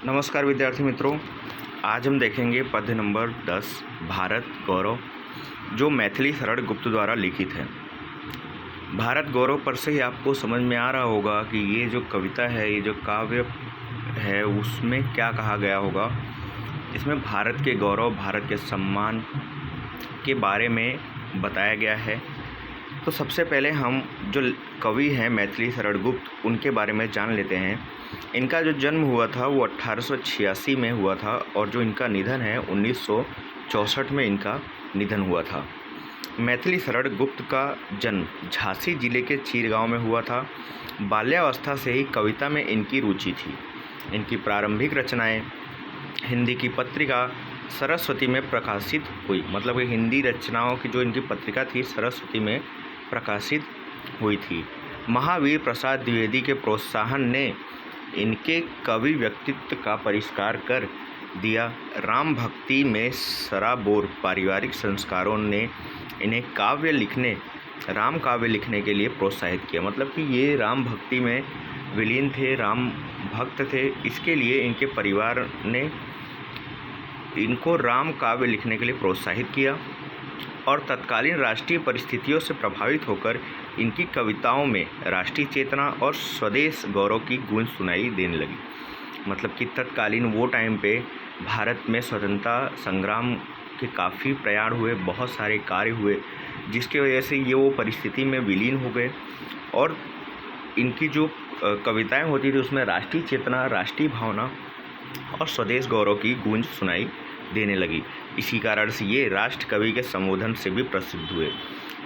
नमस्कार विद्यार्थी मित्रों, आज हम देखेंगे पद्य नंबर 10 भारत गौरव, जो मैथिली शरण गुप्त द्वारा लिखित है। भारत गौरव पर से ही आपको समझ में आ रहा होगा कि ये जो कविता है, ये जो काव्य है, उसमें क्या कहा गया होगा। इसमें भारत के गौरव, भारत के सम्मान के बारे में बताया गया है। तो सबसे पहले हम जो कवि हैं मैथिली शरण गुप्त, उनके बारे में जान लेते हैं। इनका जो जन्म हुआ था वो 1886 में हुआ था और जो इनका निधन है 1964 में इनका निधन हुआ था। मैथिली शरण गुप्त का जन्म झांसी जिले के चीर में हुआ था। बाल्यावस्था से ही कविता में इनकी रुचि थी। इनकी प्रारंभिक रचनाएं हिंदी की पत्रिका सरस्वती में प्रकाशित हुई, मतलब कि हिंदी रचनाओं की जो इनकी पत्रिका थी सरस्वती में प्रकाशित हुई थी। महावीर प्रसाद द्विवेदी के प्रोत्साहन ने इनके कवि व्यक्तित्व का परिष्कार कर दिया। राम भक्ति में सराबोर पारिवारिक संस्कारों ने इन्हें राम काव्य लिखने के लिए प्रोत्साहित किया। मतलब कि ये राम भक्ति में विलीन थे, राम भक्त थे, इसके लिए इनके परिवार ने इनको राम काव्य लिखने के लिए प्रोत्साहित किया और तत्कालीन राष्ट्रीय परिस्थितियों से प्रभावित होकर इनकी कविताओं में राष्ट्रीय चेतना और स्वदेश गौरव की गूंज सुनाई देने लगी। मतलब कि तत्कालीन वो टाइम पे भारत में स्वतंत्रता संग्राम के काफ़ी प्रयाण हुए, बहुत सारे कार्य हुए, जिसकी वजह से ये वो परिस्थिति में विलीन हो गए और इनकी जो कविताएं होती थी उसमें राष्ट्रीय चेतना, राष्ट्रीय भावना और स्वदेश गौरव की गूंज सुनाई देने लगी। इसी कारण से ये राष्ट्र कवि के संबोधन से भी प्रसिद्ध हुए।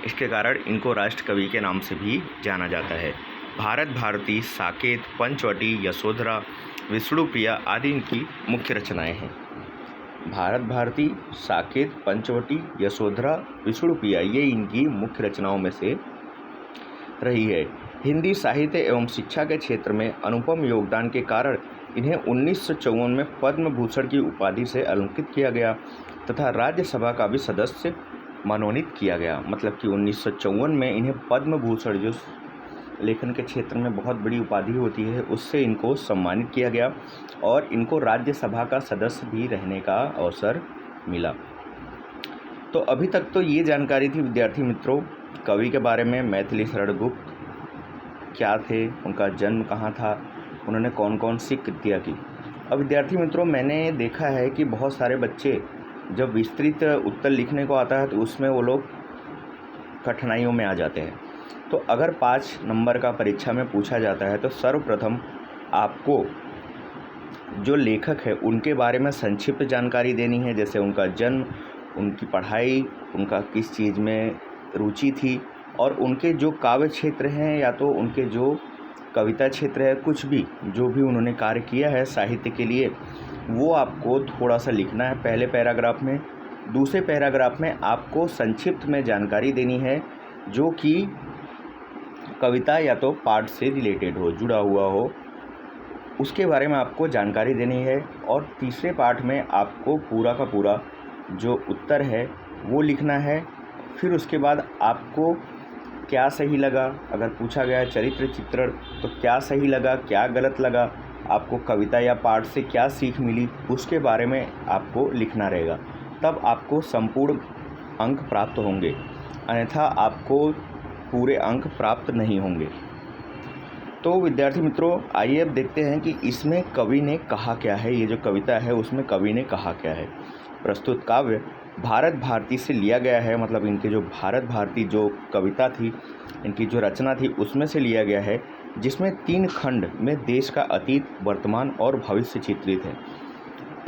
इसके कारण इनको राष्ट्र कवि के नाम से भी जाना जाता है। भारत भारती, साकेत, पंचवटी, यशोधरा, विष्णुप्रिया आदि इनकी मुख्य रचनाएं हैं। भारत भारती, साकेत, पंचवटी, यशोधरा, विष्णुप्रिया ये इनकी मुख्य रचनाओं में से रही है। हिंदी साहित्य एवं शिक्षा के क्षेत्र में अनुपम योगदान के कारण इन्हें 1954 में पद्म भूषण की उपाधि से अलंकृत किया गया तथा राज्यसभा का भी सदस्य मनोनीत किया गया। मतलब कि 1954 में इन्हें पद्म भूषण, जो लेखन के क्षेत्र में बहुत बड़ी उपाधि होती है, उससे इनको सम्मानित किया गया और इनको राज्यसभा का सदस्य भी रहने का अवसर मिला। तो अभी तक तो ये जानकारी थी विद्यार्थी मित्रों कवि के बारे में। मैथिली शरण गुप्त क्या थे, उनका जन्म कहाँ था, उन्होंने कौन कौन सी कृतियाँ की। अब विद्यार्थी मित्रों, मैंने देखा है कि बहुत सारे बच्चे जब विस्तृत उत्तर लिखने को आता है तो उसमें वो लोग कठिनाइयों में आ जाते हैं। तो अगर 5 नंबर का परीक्षा में पूछा जाता है तो सर्वप्रथम आपको जो लेखक है उनके बारे में संक्षिप्त जानकारी देनी है, जैसे उनका जन्म, उनकी पढ़ाई, उनका किस चीज़ में रुचि थी और उनके जो काव्य क्षेत्र हैं या तो उनके जो कविता क्षेत्र है, कुछ भी जो भी उन्होंने कार्य किया है साहित्य के लिए, वो आपको थोड़ा सा लिखना है पहले पैराग्राफ में। दूसरे पैराग्राफ में आपको संक्षिप्त में जानकारी देनी है जो कि कविता या तो पाठ से रिलेटेड हो, जुड़ा हुआ हो, उसके बारे में आपको जानकारी देनी है। और तीसरे पाठ में आपको पूरा का पूरा जो उत्तर है वो लिखना है। फिर उसके बाद आपको क्या सही लगा, अगर पूछा गया चरित्र चित्रण तो क्या सही लगा, क्या गलत लगा, आपको कविता या पाठ से क्या सीख मिली, उसके बारे में आपको लिखना रहेगा। तब आपको संपूर्ण अंक प्राप्त होंगे, अन्यथा आपको पूरे अंक प्राप्त नहीं होंगे। तो विद्यार्थी मित्रों, आइए अब देखते हैं कि इसमें कवि ने कहा क्या है। ये जो कविता है उसमें कवि ने कहा क्या है। प्रस्तुत काव्य भारत भारती से लिया गया है। मतलब इनके जो भारत भारती जो कविता थी, इनकी जो रचना थी, उसमें से लिया गया है, जिसमें 3 खंड में देश का अतीत, वर्तमान और भविष्य चित्रित है।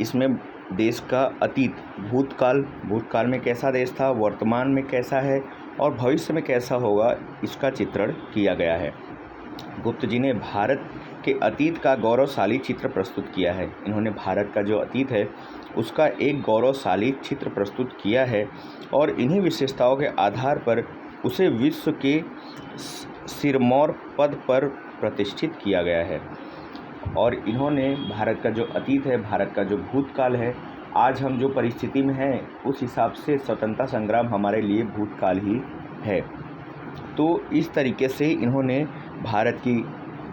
इसमें देश का अतीत, भूतकाल में कैसा देश था, वर्तमान में कैसा है और भविष्य में कैसा होगा, इसका चित्रण किया गया है। गुप्त जी ने भारत के अतीत का गौरवशाली चित्र प्रस्तुत किया है। इन्होंने भारत का जो अतीत है उसका एक गौरवशाली चित्र प्रस्तुत किया है और इन्हीं विशेषताओं के आधार पर उसे विश्व के सिरमौर पद पर प्रतिष्ठित किया गया है। और इन्होंने भारत का जो अतीत है, भारत का जो भूतकाल है, आज हम जो परिस्थिति में हैं उस हिसाब से स्वतंत्रता संग्राम हमारे लिए भूतकाल ही है। तो इस तरीके से इन्होंने भारत की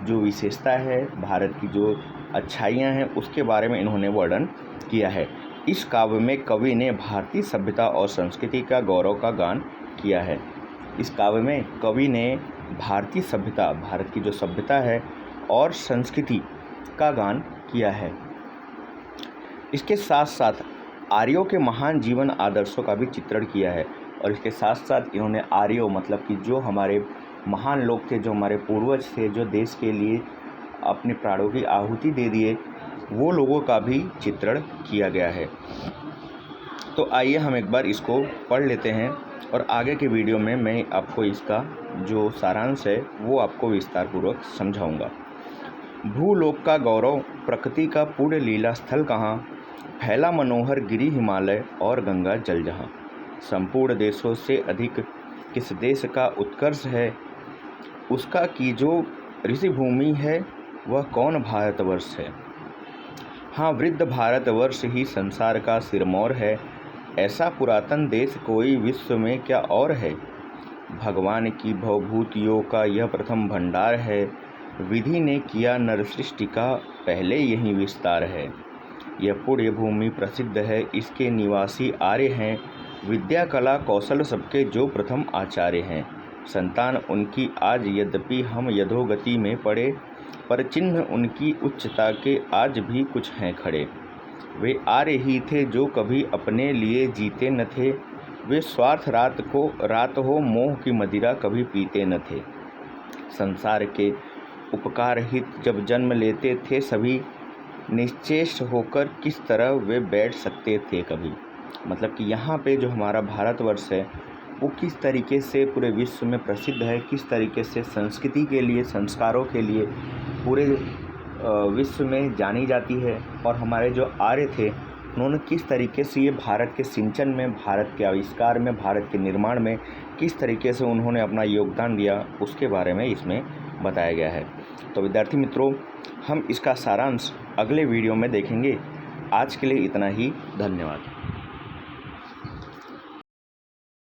जो विशेषता है, भारत की जो अच्छाइयाँ हैं उसके बारे में इन्होंने वर्णन किया है। इस काव्य में कवि ने भारतीय सभ्यता और संस्कृति का गौरव का गान किया है। इस काव्य में कवि ने भारतीय सभ्यता, भारत की जो सभ्यता है और संस्कृति का गान किया है। इसके साथ साथ आर्यों के महान जीवन आदर्शों का भी चित्रण किया है। और इसके साथ साथ इन्होंने आर्यों मतलब कि जो हमारे महान लोग थे, जो हमारे पूर्वज थे, जो देश के लिए अपने प्राणों की आहुति दे दिए, वो लोगों का भी चित्रण किया गया है। तो आइए हम एक बार इसको पढ़ लेते हैं और आगे के वीडियो में मैं आपको इसका जो सारांश है वो आपको विस्तारपूर्वक समझाऊंगा। भूलोक का गौरव, प्रकृति का पूर्ण लीला स्थल कहाँ, फैला मनोहर गिरि हिमालय और गंगा जल जहाँ। संपूर्ण देशों से अधिक किस देश का उत्कर्ष है, उसका की जो ऋषि भूमि है वह कौन भारतवर्ष है। हाँ, वृद्ध भारतवर्ष ही संसार का सिरमौर है, ऐसा पुरातन देश कोई विश्व में क्या और है। भगवान की भवभूतियों का यह प्रथम भंडार है, विधि ने किया नर सृष्टि का पहले यही विस्तार है। यह पुण्य भूमि प्रसिद्ध है, इसके निवासी आर्य हैं, विद्या कला कौशल सबके जो प्रथम आचार्य हैं। संतान उनकी आज यद्यपि हम यधोगति में पड़े, पर चिन्ह उनकी उच्चता के आज भी कुछ हैं खड़े। वे आर्य ही थे जो कभी अपने लिए जीते न थे, वे स्वार्थ रात हो मोह की मदिरा कभी पीते न थे। संसार के उपकार हित जब जन्म लेते थे सभी, निश्चेष्ट होकर किस तरह वे बैठ सकते थे कभी। मतलब कि यहाँ पे जो हमारा भारतवर्ष है वो किस तरीके से पूरे विश्व में प्रसिद्ध है, किस तरीके से संस्कृति के लिए, संस्कारों के लिए पूरे विश्व में जानी जाती है। और हमारे जो आर्य थे उन्होंने किस तरीके से ये भारत के सिंचन में, भारत के आविष्कार में, भारत के निर्माण में किस तरीके से उन्होंने अपना योगदान दिया, उसके बारे में इसमें बताया गया है। तो विद्यार्थी मित्रों, हम इसका सारांश अगले वीडियो में देखेंगे। आज के लिए इतना ही, धन्यवाद।